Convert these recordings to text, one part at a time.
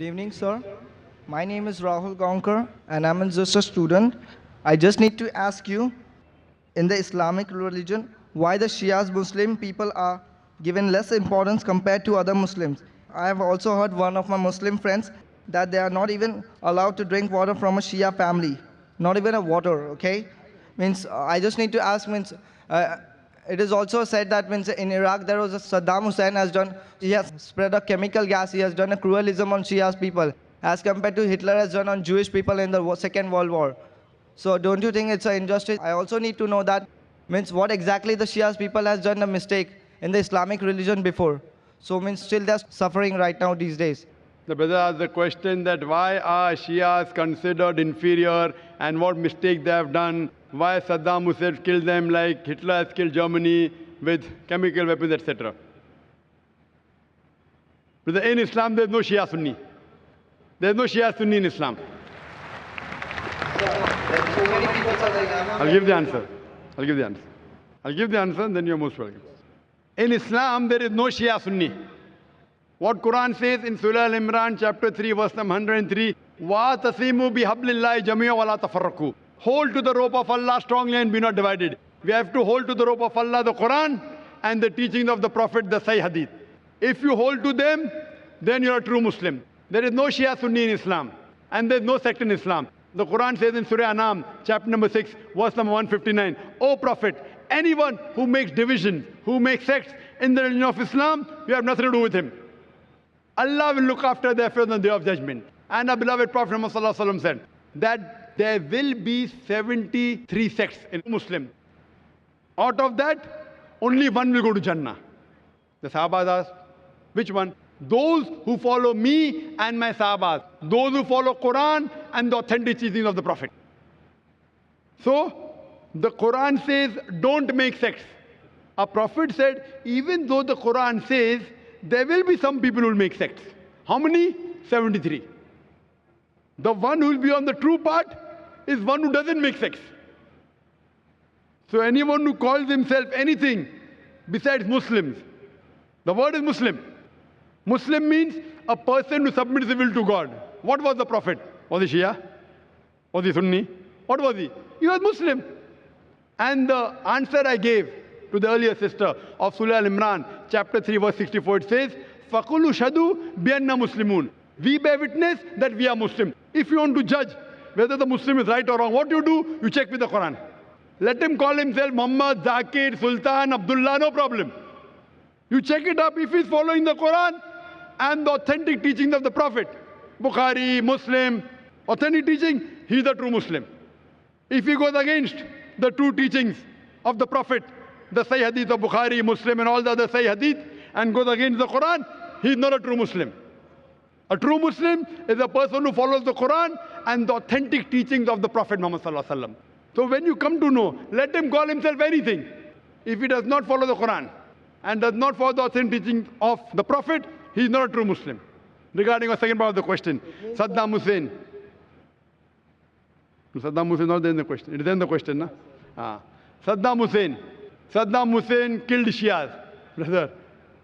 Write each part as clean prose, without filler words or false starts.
Good evening, sir. My name is Rahul Gaonkar, and I'm just a student. I just need to ask you, in the Islamic religion, why the Shia Muslim people are given less importance compared to other Muslims. I have also heard one of my Muslim friends that they are not even allowed to drink water from a Shia family, not even a water. Okay, means I just need to ask means. It is also said that means in Iraq there was a Saddam Hussein has done, he has spread a chemical gas, he has done a cruelism on Shia's people as compared to Hitler has done on Jewish people in the Second World War. So don't you think it's an injustice? I also need to know that means what exactly the Shia's people has done a mistake in the Islamic religion before. So means still they're suffering right now these days. The brother asked the question that why are Shias considered inferior and what mistake they have done, why Saddam Hussein killed them like Hitler has killed Germany with chemical weapons, etc. Brother, in Islam there is no Shia Sunni. There is no Shia Sunni in Islam. I'll give the answer. I'll give the answer. I'll give the answer and then you're most welcome. In Islam there is no Shia Sunni. What Quran says in Surah Al-Imran, chapter 3, verse number 103, وَاتَصِمُوا بِحَبْلِ اللَّهِ جَمِيعًا وَلَا تَفَرَّقُوا. Hold to the rope of Allah strongly and be not divided. We have to hold to the rope of Allah, the Quran, and the teachings of the Prophet, the Sahih Hadith. If you hold to them, then you're a true Muslim. There is no Shia Sunni in Islam, and there is no sect in Islam. The Quran says in Surah Anam, chapter number 6, verse number 159, O Prophet, anyone who makes division, who makes sects in the religion of Islam, you have nothing to do with him. Allah will look after their affairs on the day of judgment. And our beloved Prophet Muhammad said that there will be 73 sects in Muslim. Out of that, only one will go to Jannah. The Sahabas asked, which one? Those who follow me and my Sahabas. Those who follow Quran and the authentic teachings of the Prophet. So, the Quran says, don't make sects. Our Prophet said, even though the Quran says, there will be some people who will make sects. How many? 73. The one who will be on the true path is one who doesn't make sects. So anyone who calls himself anything besides Muslims, the word is Muslim. Muslim means a person who submits his will to God. What was the Prophet? Was he Shia? Was he Sunni? What was he? He was Muslim. And the answer I gave to the earlier sister of Surah Al-Imran, chapter 3, verse 64, it says, فَقُلُوا شَهَدُوا بِأَنَّا مُسْلِمُونَ. We bear witness that we are Muslim. If you want to judge whether the Muslim is right or wrong, what do? You check with the Quran. Let him call himself Muhammad, Zakir, Sultan, Abdullah, no problem. You check it up if he's following the Quran and the authentic teachings of the Prophet. Bukhari, Muslim, authentic teaching, he's a true Muslim. If he goes against the true teachings of the Prophet, the Sahih Hadith of Bukhari, Muslim and all the other Sahih Hadith, and goes against the Quran, he's not a true Muslim. A true Muslim is a person who follows the Quran and the authentic teachings of the Prophet Muhammad sallallahu alaihi wasallam. So when you come to know, let him call himself anything. If he does not follow the Quran and does not follow the authentic teachings of the Prophet, he is not a true Muslim. Regarding the second part of the question, Saddam Hussein. Saddam Hussein is not there in the question. It is in the question, na? Saddam Hussein. Saddam Hussein killed Shias. Brother,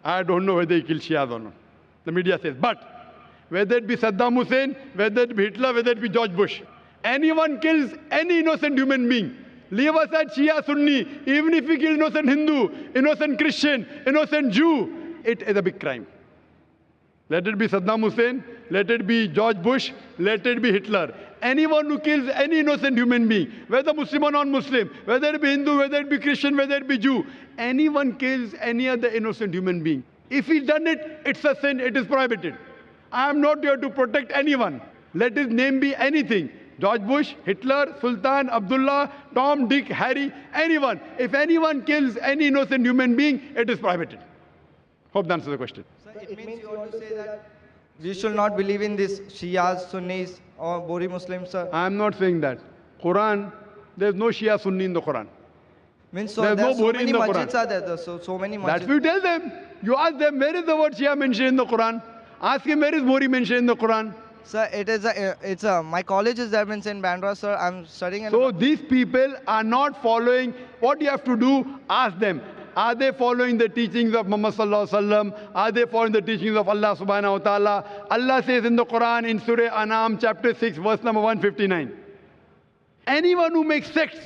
I don't know whether he killed Shias or not. The media says. But whether it be Saddam Hussein, whether it be Hitler, whether it be George Bush, anyone kills any innocent human being, leave aside Shia Sunni, even if he kills innocent Hindu, innocent Christian, innocent Jew, it is a big crime. Let it be Saddam Hussein, let it be George Bush, let it be Hitler. Anyone who kills any innocent human being, whether Muslim or non-Muslim, whether it be Hindu, whether it be Christian, whether it be Jew, anyone kills any other innocent human being. If he's done it, it's a sin, it is prohibited. I am not here to protect anyone. Let his name be anything. George Bush, Hitler, Sultan, Abdullah, Tom, Dick, Harry, anyone. If anyone kills any innocent human being, it is prohibited. Hope that answers the question. So it means you want to say that we should not believe in this Shias, Sunnis or Bori Muslims, sir? I am not saying that. Quran, there is no Shia Sunni in the Quran. Means so There's there no are so Bori many in the masjids Quran. are there, so many masjids. That's what you tell them. You ask them, where is the word Shia mentioned in the Quran? Ask him, where is Bori mentioned in the Quran? Sir, my college is there, means in Bandra, sir. I'm studying in. So these people are not following. What you have to do, ask them. Are they following the teachings of Muhammad sallallahu alaihi wasallam? Are they following the teachings of Allah subhanahu wa ta'ala? Allah says in the Quran in Surah Anam chapter 6 verse number 159. Anyone who makes sects,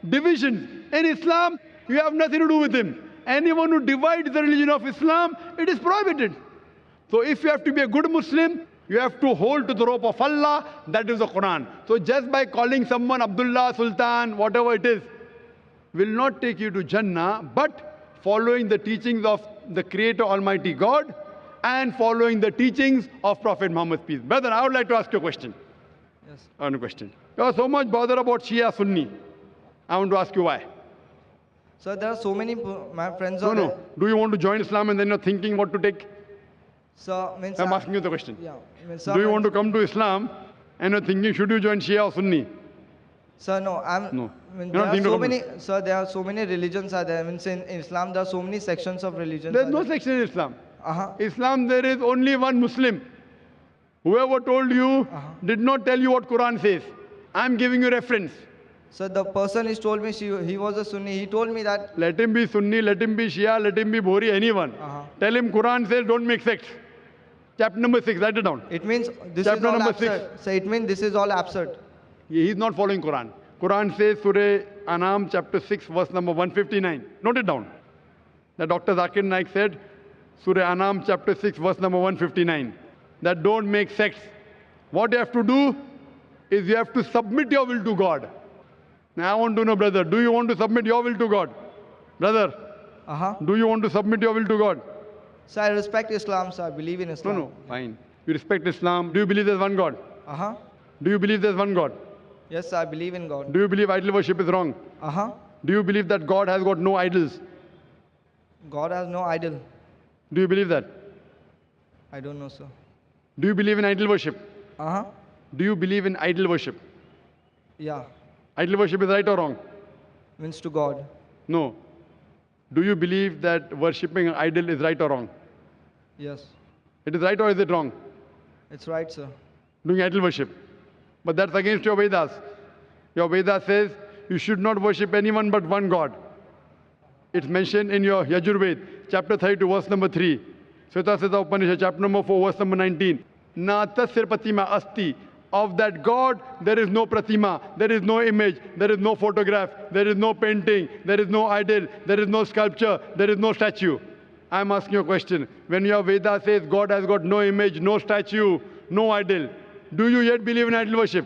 divisions in Islam, you have nothing to do with him. Anyone who divides the religion of Islam, it is prohibited. So if you have to be a good Muslim, you have to hold to the rope of Allah, that is the Quran. So just by calling someone Abdullah, Sultan, whatever it is, will not take you to Jannah, but following the teachings of the Creator Almighty God and following the teachings of Prophet Muhammad, peace. Brother, I would like to ask you a question. Yes. One question. You are so much bothered about Shia Sunni. I want to ask you why. So there are so many my friends No, are no. Do you want to join Islam and then you're thinking what to take? So means I'm asking you the question. Yeah. Means, Do you want to come to Islam and you're thinking, should you join Shia or Sunni? Sir, no, No. Mean, You're there not are thinking so of many. Sir, there are so many religions are there. Means in Islam there are so many sections of religions. There's no section in Islam. Uh-huh. Islam, there is only one Muslim. Whoever told you did not tell you what Quran says. I'm giving you reference. So the person is told me he was a Sunni. He told me that. Let him be Sunni, let him be Shia, let him be Bhori, anyone. Tell him Quran says don't make sects. Chapter number 6, write it down. It means this Chapter is all number absurd. 6. So it means this is all absurd. He is not following Quran. Quran says Surah Anam chapter 6 verse number 159. Note it down. That Dr. Zakir Naik said, Surah Anam chapter 6 verse number 159. That don't make sects. What you have to do is you have to submit your will to God. Now I want to know, brother, do you want to submit your will to God? Brother, do you want to submit your will to God? So I respect Islam, so I believe in No, Islam. no, fine. You respect Islam. Do you believe there's one God? Do you believe there's one God? Yes, I believe in God. Do you believe idol worship is wrong? Do you believe that God has got no idols? God has no idol. Do you believe that? I don't know, sir. Do you believe in idol worship? Do you believe in idol worship? Yeah. Idol worship is right or wrong? Means to God. No. Do you believe that worshipping an idol is right or wrong? Yes. It is right or is it wrong? It's right, sir. Doing idol worship. But that's against your Vedas. Your Veda says you should not worship anyone but one God. It's mentioned in your Yajurved, chapter 32, verse number 3. Sweta Sweta Upanishad, chapter number 4, verse number 19. Na tasir pratima asti. Of that God, there is no pratima, there is no image, there is no photograph, there is no painting, there is no idol, there is no sculpture, there is no statue. I'm asking you a question. When your Veda says God has got no image, no statue, no idol, do you yet believe in idol worship?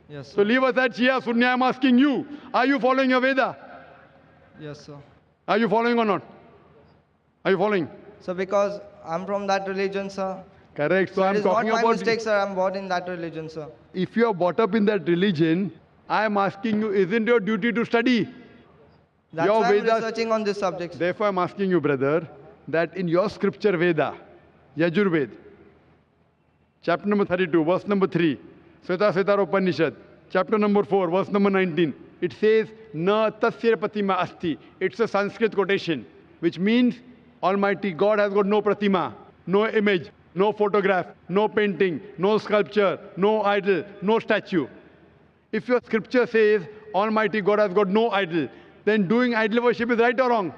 Yes, sir. So leave aside Shia, Sunni, I'm asking you, are you following your Veda? Yes, sir. Are you following or not? Are you following? So because I'm from that religion, sir. Correct. So It I'm is not talking my about mistake, sir. I'm born in that religion, sir. if you are brought up in that religion, I am asking you, isn't your duty to study? That's Your why I'm Vedas- researching on this subject. Therefore, I'm asking you, brother, that in your scripture Veda, Yajurved, chapter number 32, verse number 3, Sweta Sweta Upanishad, chapter number 4, verse number 19, it says, Na tasya pratima asti. It's a Sanskrit quotation, which means Almighty God has got no pratima, no image, no photograph, no painting, no sculpture, no idol, no statue. If your scripture says Almighty God has got no idol, then doing idol worship is right or wrong?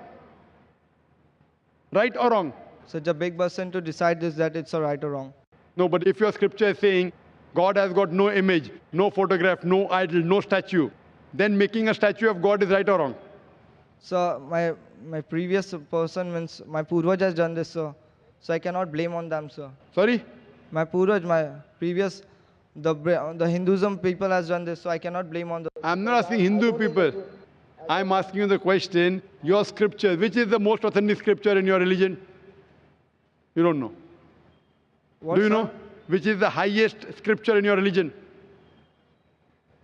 Right or wrong? Such a big person to decide this, that it's a right or wrong. No, but if your scripture is saying God has got no image, no photograph, no idol, no statue, then making a statue of God is right or wrong? So my previous person means my Purvaj has done this, sir. So I cannot blame on them, sir. Sorry? My Purvaj, my previous, the Hinduism people has done this, so I cannot blame on the. I'm not asking Hindu people. I'm asking you the question, your scripture, which is the most authentic scripture in your religion? You don't know. What, Do you sir? know? Which is the highest scripture in your religion?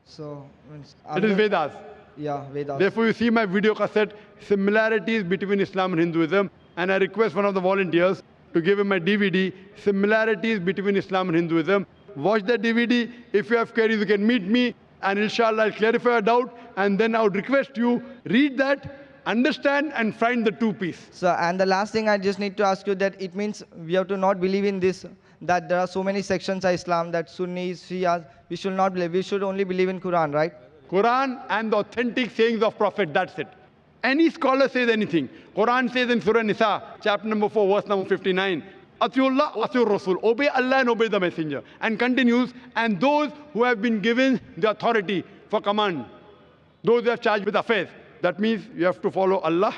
So means It is Vedas. Yeah, Vedas. Therefore, you see my video cassette, similarities between Islam and Hinduism, and I request one of the volunteers to give him my DVD, similarities between Islam and Hinduism. Watch that DVD. If you have queries, you can meet me, and inshallah, I'll clarify a doubt, and then I would request you, read that, understand, and find the two-piece. So, and the last thing I just need to ask you that it means we have to not believe in this, that there are so many sections of Islam, that Sunnis, Shias, we should not believe. We should only believe in Quran, right? Quran and the authentic sayings of Prophet, that's it. Any scholar says anything. Quran says in Surah Nisa, chapter number 4, verse number 59, Atiullah, Atiur Rasul. Obey Allah and obey the messenger. And continues, and those who have been given the authority for command, those who have charged with affairs. That means you have to follow Allah,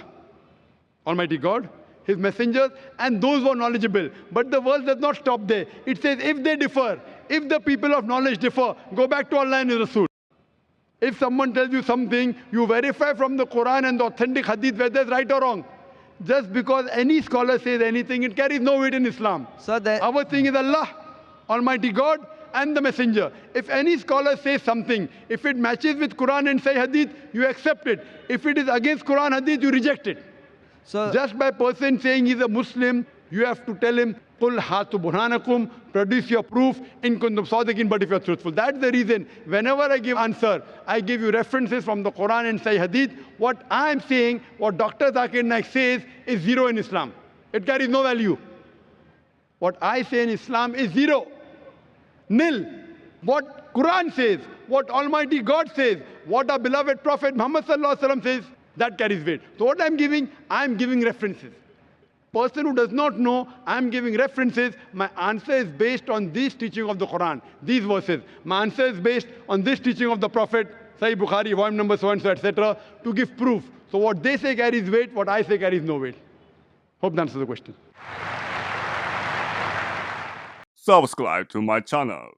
Almighty God, His messengers, and those who are knowledgeable. But the verse does not stop there. It says, if they differ, if the people of knowledge differ, go back to Allah and His Rasul. If someone tells you something, you verify from the Quran and the authentic Hadith whether it's right or wrong. Just because any scholar says anything, it carries no weight in Islam. So that Our thing is Allah, Almighty God, and the Messenger. If any scholar says something, if it matches with Quran and Sahih Hadith, you accept it. If it is against Quran Hadith, you reject it. so Just by person saying he's a Muslim, you have to tell him, Qul hatu burhanakum, produce your proof in kuntum sadiqin, but if you're truthful. That's the reason, whenever I give answer, I give you references from the Quran and Sahih Hadith. What I'm saying, what Dr. Zakir Naik says, is zero in Islam. It carries no value. What I say in Islam is zero. Nil. What Quran says, what Almighty God says, what our beloved Prophet Muhammad sallallahu alaihi wasallam says, that carries weight. So what I'm giving references. Person who does not know, I'm giving references. My answer is based on this teaching of the Quran, these verses. My answer is based on this teaching of the Prophet, Sahih Bukhari, volume number so and so, etc., to give proof. So what they say carries weight, what I say carries no weight. Hope that answers the question. Subscribe to my channel.